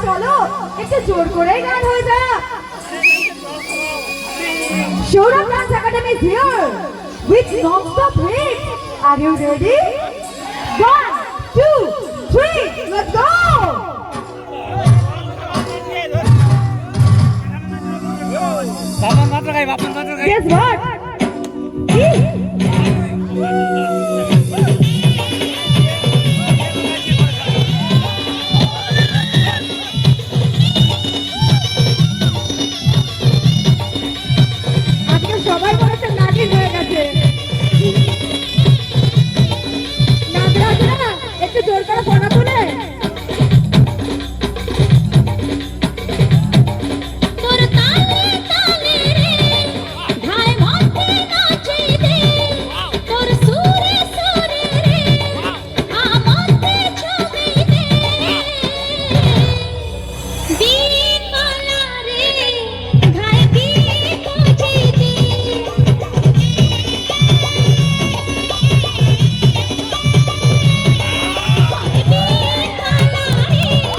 চলো একটু জোর করেই গান হয়ে যাক। Sourav dance academy is here with non-stop hit. Are you ready? 1, 2, 3, let's go! Guess what?